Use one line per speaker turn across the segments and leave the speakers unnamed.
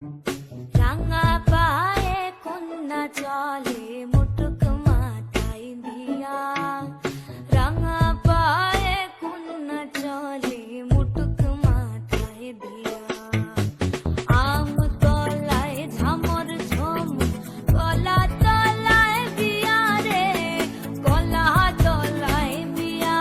রাঙা পায়ে কন্যা চলে মুটুক মাথায় দিয়া, রাঙা পায়ে কন্যা চলে মুটুক মাথায় দিয়া। আম তলায় ঝামর ঝমর, কলা তলায় বিয়া রে, কলা তলায় বিয়া।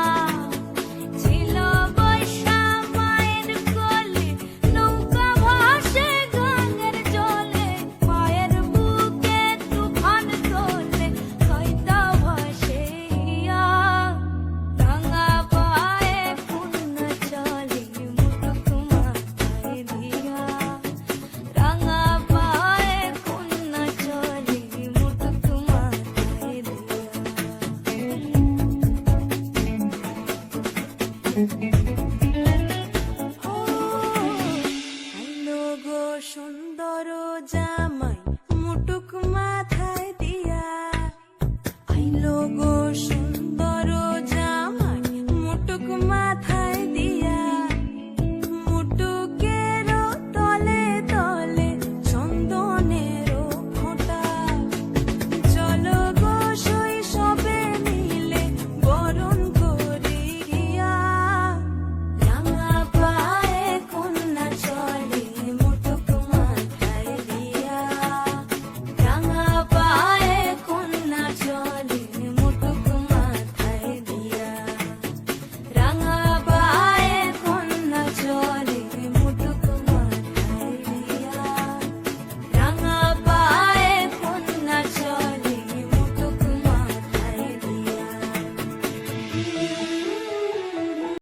ছিল বৈশা মায়ের কোলে, নৌকা ভাসে গঙ্গার জলে, মায়ের বুকে তুফান তোলে, কয়তা ভাসে হিয়া। রাঙা পায়ে কন্যা চলে মুটুক মাথায় দিয়া, রাঙা পায়ে কন্যা চলে মুটুক মাথায় দিয়া। আইলো গো সুন্দর জামাই, মুটুক